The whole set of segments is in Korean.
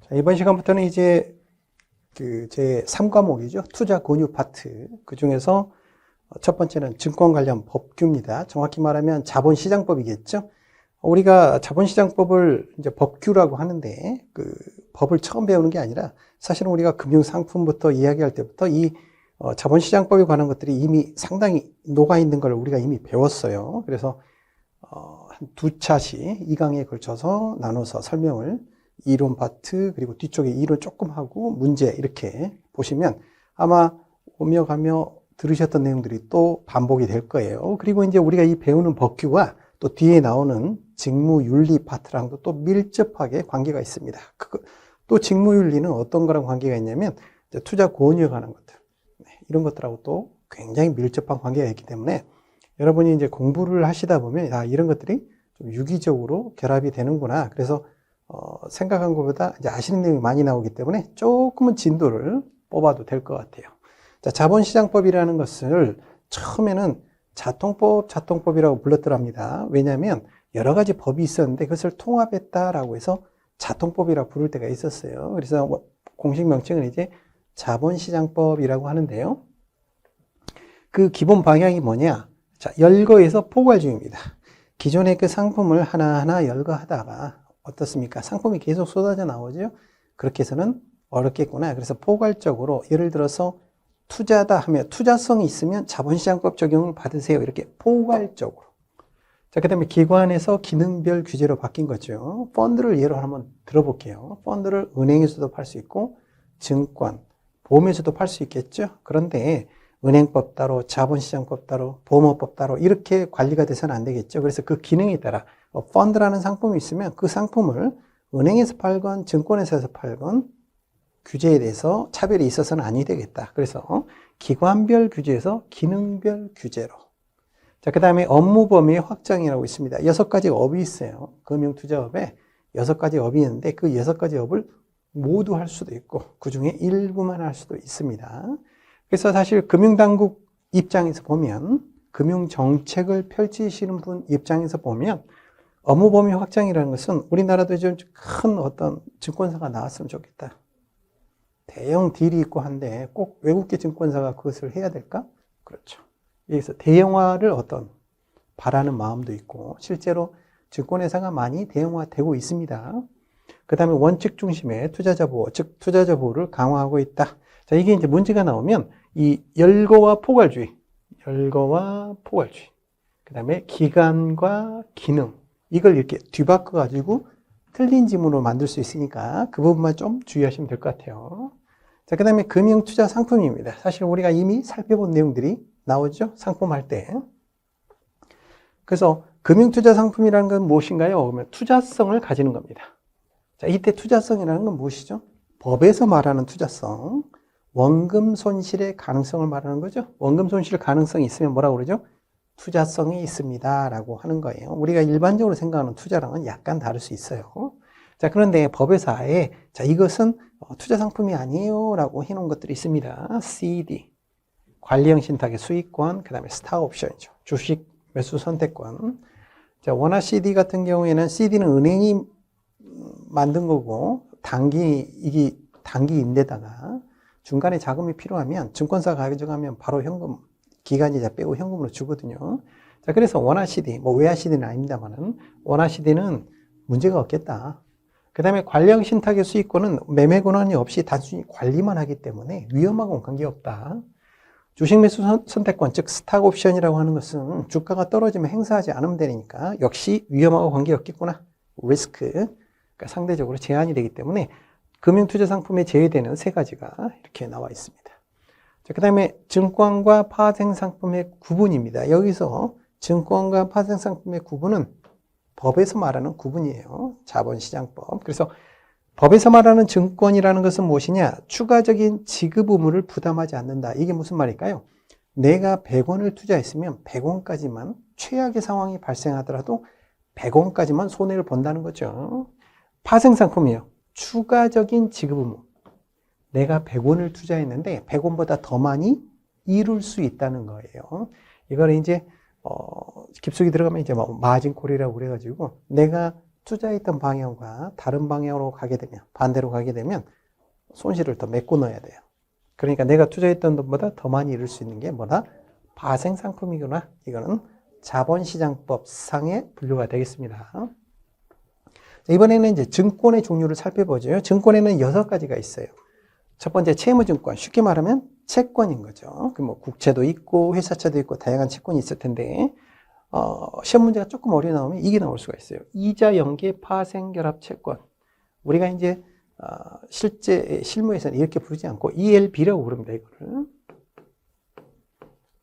자, 이번 시간부터는 이제 제 3과목이죠. 투자 권유 파트. 그 중에서 첫 번째는 증권 관련 법규입니다. 정확히 말하면 자본시장법이겠죠. 우리가 자본시장법을 이제 법규라고 하는데 그 법을 처음 배우는 게 아니라 사실은 우리가 금융상품부터 이야기할 때부터 이 자본시장법에 관한 것들이 이미 상당히 녹아있는 걸 우리가 이미 배웠어요. 그래서 한 두 차씩 2강에 걸쳐서 나눠서 설명을 이론 파트 그리고 뒤쪽에 이론 조금 하고 문제 이렇게 보시면 아마 오며 가며 들으셨던 내용들이 또 반복이 될 거예요. 그리고 이제 우리가 이 배우는 법규와 또 뒤에 나오는 직무윤리 파트랑도 또 밀접하게 관계가 있습니다. 또 직무윤리는 어떤 거랑 관계가 있냐면 투자 권유에 관한 것들 이런 것들하고 또 굉장히 밀접한 관계가 있기 때문에 여러분이 이제 공부를 하시다 보면 이런 것들이 좀 유기적으로 결합이 되는구나. 그래서 생각한 것보다 이제 아시는 내용이 많이 나오기 때문에 조금은 진도를 뽑아도 될 것 같아요. 자, 자본시장법이라는 것을 처음에는 자통법이라고 불렀더랍니다. 왜냐하면 여러 가지 법이 있었는데 그것을 통합했다라고 해서 자통법이라고 부를 때가 있었어요. 그래서 공식 명칭은 이제 자본시장법이라고 하는데요. 그 기본 방향이 뭐냐? 자, 열거에서 포괄주의입니다. 기존의 그 상품을 하나하나 열거하다가 어떻습니까? 상품이 계속 쏟아져 나오죠? 그렇게 해서는 어렵겠구나. 그래서 포괄적으로 예를 들어서 투자다 하면 투자성이 있으면 자본시장법 적용을 받으세요. 이렇게 포괄적으로. 자, 그 다음에 기관에서 기능별 규제로 바뀐 거죠. 펀드를 예로 한번 들어볼게요. 펀드를 은행에서도 팔 수 있고 증권, 보험에서도 팔 수 있겠죠. 그런데 은행법 따로, 자본시장법 따로, 보험업법 따로 이렇게 관리가 돼서는 안 되겠죠. 그래서 그 기능에 따라 펀드라는 상품이 있으면 그 상품을 은행에서 팔건 증권회사에서 팔건 규제에 대해서 차별이 있어서는 아니 되겠다. 그래서 기관별 규제에서 기능별 규제로. 자, 그 다음에 업무 범위의 확장이라고 있습니다. 6가지 업이 있어요. 금융투자업에 6가지 업이 있는데 그 6가지 업을 모두 할 수도 있고 그 중에 일부만 할 수도 있습니다. 그래서 사실 금융당국 입장에서 보면 금융정책을 펼치시는 분 입장에서 보면 업무 범위 확장이라는 것은 우리나라도 좀 큰 어떤 증권사가 나왔으면 좋겠다. 대형 딜이 있고 한데 꼭 외국계 증권사가 그것을 해야 될까? 그렇죠. 여기서 대형화를 바라는 마음도 있고 실제로 증권회사가 많이 대형화되고 있습니다. 그 다음에 원칙 중심의 투자자 보호, 즉 투자자 보호를 강화하고 있다. 자, 이게 이제 문제가 나오면 이 열거와 포괄주의, 그 다음에 기간과 기능, 이걸 이렇게 뒤바꿔 가지고 틀린 지문으로 만들 수 있으니까 그 부분만 좀 주의하시면 될 것 같아요. 자, 그 다음에 금융투자 상품입니다. 사실 우리가 이미 살펴본 내용들이 나오죠? 상품할 때. 그래서 금융투자 상품이라는 건 무엇인가요? 그러면 투자성을 가지는 겁니다. 자, 이때 투자성이라는 건 무엇이죠? 법에서 말하는 투자성. 원금 손실의 가능성을 말하는 거죠. 원금 손실 가능성이 있으면 뭐라고 그러죠? 투자성이 있습니다 라고 하는 거예요. 우리가 일반적으로 생각하는 투자랑은 약간 다를 수 있어요. 자, 그런데 법에서 아예 자, 이것은 투자 상품이 아니에요 라고 해놓은 것들이 있습니다. CD, 관리형 신탁의 수익권, 그 다음에 스탁 옵션이죠. 주식 매수 선택권. 자, 원화 CD 같은 경우에는 CD는 은행이 만든 거고 단기 임대다가 중간에 자금이 필요하면 증권사가 가져가면 바로 현금, 기간이자 빼고 현금으로 주거든요. 자, 그래서 원화 CD, 외화 CD는 아닙니다만은 원화 CD는 문제가 없겠다. 그 다음에 관리형 신탁의 수익권은 매매 권한이 없이 단순히 관리만 하기 때문에 위험하고는 관계없다. 주식 매수 선택권, 즉 스탁 옵션이라고 하는 것은 주가가 떨어지면 행사하지 않으면 되니까 역시 위험하고 관계없겠구나. 리스크, 그러니까 상대적으로 제한이 되기 때문에 금융투자 상품에 제외되는 3가지가 이렇게 나와 있습니다. 자, 그 다음에 증권과 파생상품의 구분입니다. 여기서 증권과 파생상품의 구분은 법에서 말하는 구분이에요. 자본시장법. 그래서 법에서 말하는 증권이라는 것은 무엇이냐? 추가적인 지급 의무를 부담하지 않는다. 이게 무슨 말일까요? 내가 100원을 투자했으면 100원까지만 최악의 상황이 발생하더라도 100원까지만 손해를 본다는 거죠. 파생상품이에요. 추가적인 지급 의무. 내가 100원을 투자했는데 100원보다 더 많이 이룰 수 있다는 거예요. 이걸 이제 깊숙이 들어가면 이제 마진콜이라고 그래가지고 내가 투자했던 방향과 다른 방향으로 가게 되면, 반대로 가게 되면 손실을 더 메꿔 넣어야 돼요. 그러니까 내가 투자했던 돈보다 더 많이 잃을 수 있는 게 뭐다? 파생상품이구나. 이거는 자본시장법상의 분류가 되겠습니다. 이번에는 이제 증권의 종류를 살펴보죠. 증권에는 6가지가 있어요. 첫 번째 채무증권, 쉽게 말하면 채권인 거죠. 그 뭐 국채도 있고 회사채도 있고 다양한 채권이 있을 텐데 시험 문제가 조금 어려 나오면 이게 나올 수가 있어요. 이자 연계 파생 결합 채권. 우리가 이제 실제 실무에서는 이렇게 부르지 않고 ELB라고 부릅니다. 이거를.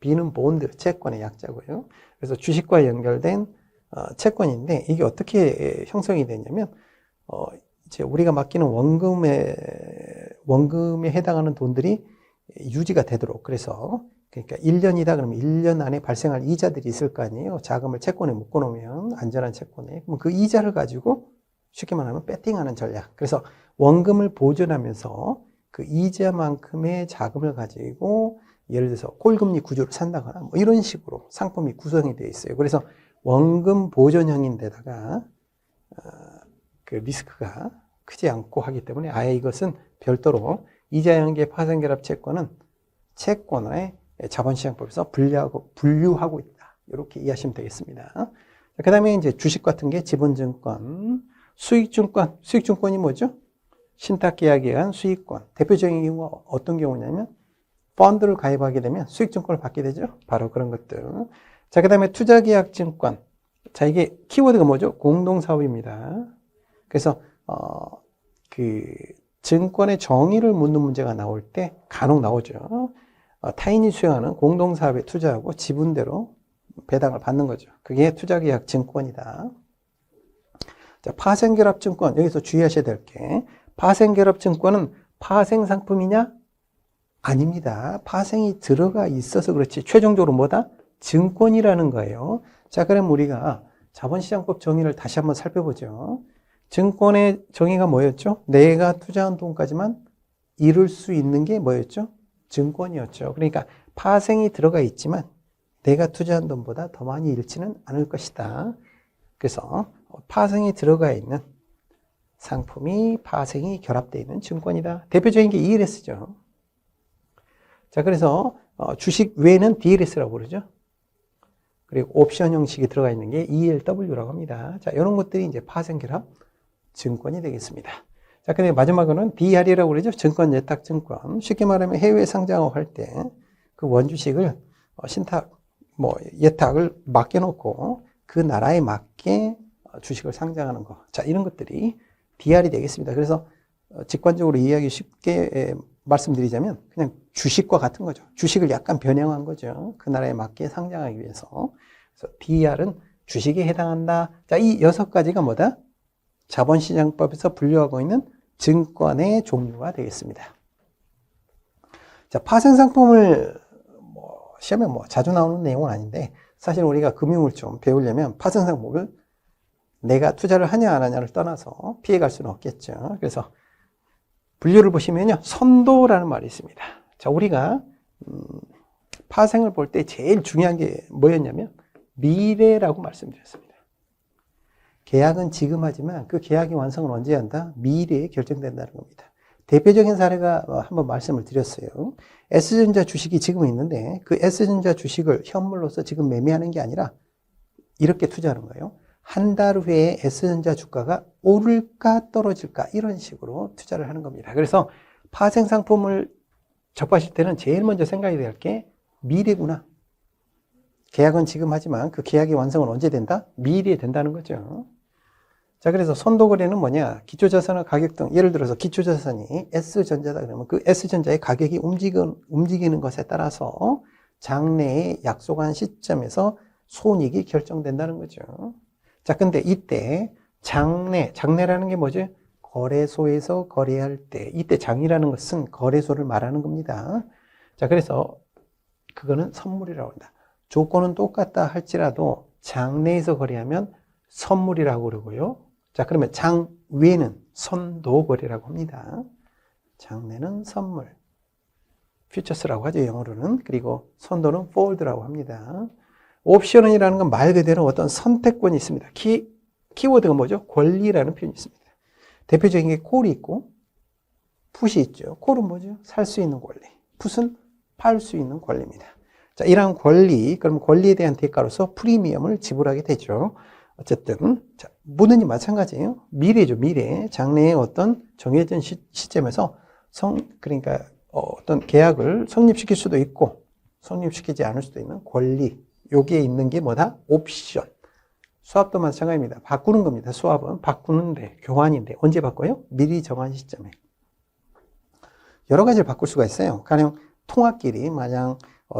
B는 본드, 채권의 약자고요. 그래서 주식과 연결된 채권인데 이게 어떻게 형성이 되냐면 이제 우리가 맡기는 원금에 해당하는 돈들이 유지가 되도록, 그래서 그러니까 1년이다 그러면 1년 안에 발생할 이자들이 있을 거 아니에요. 자금을 채권에 묶어 놓으면, 안전한 채권에. 그럼 그 이자를 가지고 쉽게 말하면 배팅하는 전략. 그래서 원금을 보존하면서 그 이자만큼의 자금을 가지고 예를 들어서 꼴금리 구조를 산다거나 뭐 이런 식으로 상품이 구성이 되어 있어요. 그래서 원금 보존형인데다가 그 리스크가 크지 않고 하기 때문에 아예 이것은 별도로 이자 연계 파생 결합 채권은 채권의 자본시장법에서 분류하고 있다. 이렇게 이해하시면 되겠습니다. 그 다음에 이제 주식 같은 게 지분증권, 수익증권. 수익증권이 뭐죠? 신탁계약에 의한 수익권. 대표적인 경우가 어떤 경우냐면 펀드를 가입하게 되면 수익증권을 받게 되죠. 바로 그런 것들. 자, 그 다음에 투자계약증권. 자, 이게 키워드가 뭐죠? 공동사업입니다. 그래서 그 증권의 정의를 묻는 문제가 나올 때 간혹 나오죠. 타인이 수행하는 공동사업에 투자하고 지분대로 배당을 받는 거죠. 그게 투자계약증권이다. 자, 파생결합증권. 여기서 주의하셔야 될 게, 파생결합증권은 파생상품이냐? 아닙니다. 파생이 들어가 있어서 그렇지 최종적으로 뭐다? 증권이라는 거예요. 자, 그럼 우리가 자본시장법 정의를 다시 한번 살펴보죠. 증권의 정의가 뭐였죠? 내가 투자한 돈까지만 잃을 수 있는 게 뭐였죠? 증권이었죠. 그러니까 파생이 들어가 있지만 내가 투자한 돈보다 더 많이 잃지는 않을 것이다. 그래서 파생이 들어가 있는 상품이 파생이 결합되어 있는 증권이다. 대표적인 게 ELS죠. 자, 그래서 주식 외에는 DLS라고 부르죠. 그리고 옵션 형식이 들어가 있는 게 ELW라고 합니다. 자, 이런 것들이 이제 파생결합 증권이 되겠습니다. 자, 근데 마지막으로는 DR이라고 그러죠. 증권 예탁증권. 쉽게 말하면 해외 상장을 할 때 그 원주식을 신탁, 예탁을 맡겨놓고 그 나라에 맞게 주식을 상장하는 거. 자, 이런 것들이 DR이 되겠습니다. 그래서 직관적으로 이해하기 쉽게 말씀드리자면 그냥 주식과 같은 거죠. 주식을 약간 변형한 거죠. 그 나라에 맞게 상장하기 위해서. 그래서 DR은 주식에 해당한다. 자, 이 6가지가 뭐다? 자본시장법에서 분류하고 있는 증권의 종류가 되겠습니다. 자, 파생상품을 시험에 자주 나오는 내용은 아닌데 사실 우리가 금융을 좀 배우려면 파생상품을 내가 투자를 하냐 안 하냐를 떠나서 피해갈 수는 없겠죠. 그래서 분류를 보시면요, 선도라는 말이 있습니다. 자, 우리가 파생을 볼 때 제일 중요한 게 뭐였냐면 미래라고 말씀드렸습니다. 계약은 지금 하지만 그 계약의 완성은 언제 한다? 미래에 결정된다는 겁니다. 대표적인 사례가 한번 말씀을 드렸어요. S전자 주식이 지금 있는데 그 S전자 주식을 현물로서 지금 매매하는 게 아니라 이렇게 투자하는 거예요. 한 달 후에 S전자 주가가 오를까 떨어질까 이런 식으로 투자를 하는 겁니다. 그래서 파생 상품을 접하실 때는 제일 먼저 생각이 될 게 미래구나. 계약은 지금 하지만 그 계약의 완성은 언제 된다? 미래에 된다는 거죠. 자, 그래서 선도거래는 뭐냐? 기초자산의 가격 등, 예를 들어서 기초자산이 S전자다 그러면 그 S전자의 가격이 움직이는 것에 따라서 장래에 약속한 시점에서 손익이 결정된다는 거죠. 자, 근데 이때 장래라는 게 뭐죠? 거래소에서 거래할 때, 이때 장이라는 것은 거래소를 말하는 겁니다. 자, 그래서 그거는 선물이라고 한다. 조건은 똑같다 할지라도 장내에서 거래하면 선물이라고 그러고요. 자, 그러면 장 외에는 선도거래라고 합니다. 장내는 선물, 퓨처스라고 하죠, 영어로는. 그리고 선도는 forward라고 합니다. 옵션이라는 건 말 그대로 어떤 선택권이 있습니다. 키워드가 뭐죠? 권리라는 표현이 있습니다. 대표적인 게 콜이 있고 풋이 있죠. 콜은 뭐죠? 살 수 있는 권리. 풋은 팔 수 있는 권리입니다. 자, 이러한 권리, 그럼 권리에 대한 대가로서 프리미엄을 지불하게 되죠. 어쨌든, 자, 뭐든지 마찬가지예요. 미래죠, 미래. 장래의 어떤 정해진 시점에서 그러니까 어떤 계약을 성립시킬 수도 있고, 성립시키지 않을 수도 있는 권리. 여기에 있는 게 뭐다? 옵션. 수압도 마찬가지입니다. 바꾸는 겁니다. 수압은 바꾸는데, 교환인데, 언제 바꿔요? 미리 정한 시점에. 여러 가지를 바꿀 수가 있어요. 가령 통화끼리 마냥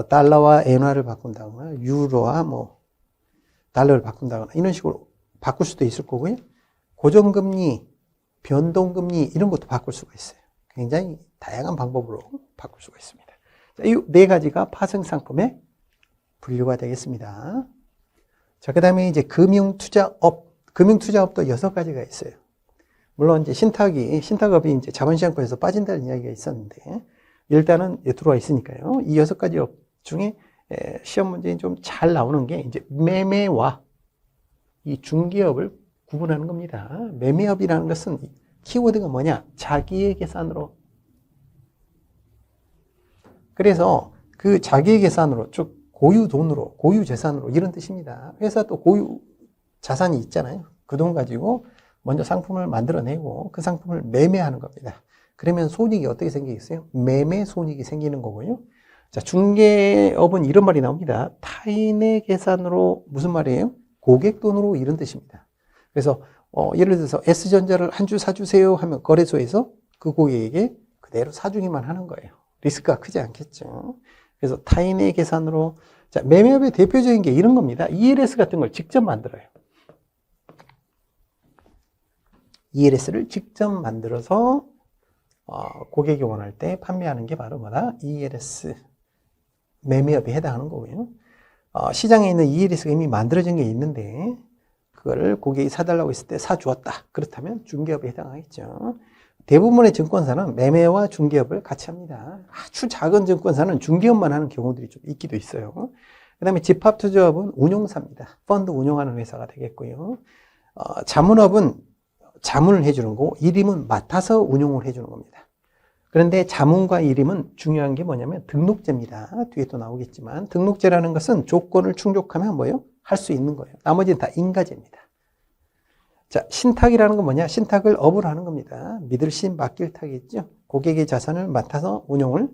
달러와 엔화를 바꾼다거나 유로와 달러를 바꾼다거나 이런 식으로 바꿀 수도 있을 거고요. 고정금리, 변동금리 이런 것도 바꿀 수가 있어요. 굉장히 다양한 방법으로 바꿀 수가 있습니다. 이 네 가지가 파생상품의 분류가 되겠습니다. 자, 그 다음에 이제 금융투자업. 금융투자업도 6가지가 있어요. 물론 이제 신탁업이 이제 자본시장권에서 빠진다는 이야기가 있었는데, 일단은 들어와 있으니까요. 이 6가지 업 중에 시험 문제에 좀 잘 나오는 게 이제 매매와 이 중개업을 구분하는 겁니다. 매매업이라는 것은 키워드가 뭐냐? 자기의 계산으로. 그래서 그 자기의 계산으로, 즉 고유 돈으로, 고유 재산으로 이런 뜻입니다. 회사 또 고유 자산이 있잖아요. 그 돈 가지고 먼저 상품을 만들어내고 그 상품을 매매하는 겁니다. 그러면 손익이 어떻게 생기겠어요? 매매 손익이 생기는 거고요. 자, 중개업은 이런 말이 나옵니다. 타인의 계산으로 무슨 말이에요? 고객 돈으로 이런 뜻입니다. 그래서 예를 들어서 S전자를 한 주 사주세요 하면 거래소에서 그 고객에게 그대로 사주기만 하는 거예요. 리스크가 크지 않겠죠. 그래서 타인의 계산으로. 자, 매매업의 대표적인 게 이런 겁니다. ELS 같은 걸 직접 만들어요. ELS를 직접 만들어서 고객이 원할 때 판매하는 게 바로 뭐다? ELS 매매업에 해당하는 거고요. 시장에 있는 ELS가 이미 만들어진 게 있는데 그걸 고객이 사달라고 했을 때 사주었다. 그렇다면 중개업에 해당하겠죠. 대부분의 증권사는 매매와 중개업을 같이 합니다. 아주 작은 증권사는 중개업만 하는 경우들이 좀 있기도 있어요. 그 다음에 집합투자업은 운용사입니다. 펀드 운용하는 회사가 되겠고요. 자문업은 자문을 해주는 거고 일임은 맡아서 운용을 해주는 겁니다. 그런데 자문과 일임은 중요한 게 뭐냐면 등록제입니다. 뒤에 또 나오겠지만 등록제라는 것은 조건을 충족하면 뭐예요? 할 수 있는 거예요. 나머지는 다 인가제입니다. 자, 신탁이라는 건 뭐냐? 신탁을 업을 하는 겁니다. 믿을 신 맡길 탁이 있죠. 고객의 자산을 맡아서 운용을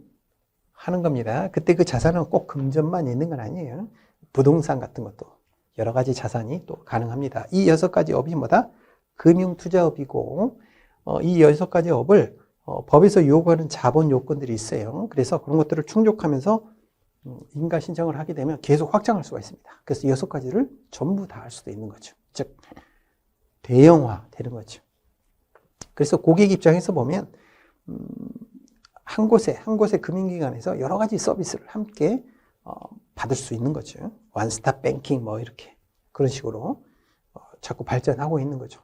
하는 겁니다. 그때 그 자산은 꼭 금전만 있는 건 아니에요. 부동산 같은 것도 여러 가지 자산이 또 가능합니다. 이 6가지 업이 뭐다? 금융투자업이고 이 6가지 업을 법에서 요구하는 자본 요건들이 있어요. 그래서 그런 것들을 충족하면서 인가 신청을 하게 되면 계속 확장할 수가 있습니다. 그래서 6가지를 전부 다 할 수도 있는 거죠. 즉 대형화 되는 거죠. 그래서 고객 입장에서 보면 한 곳에 금융기관에서 여러 가지 서비스를 함께 받을 수 있는 거죠. 원스톱 뱅킹 이렇게 그런 식으로 자꾸 발전하고 있는 거죠.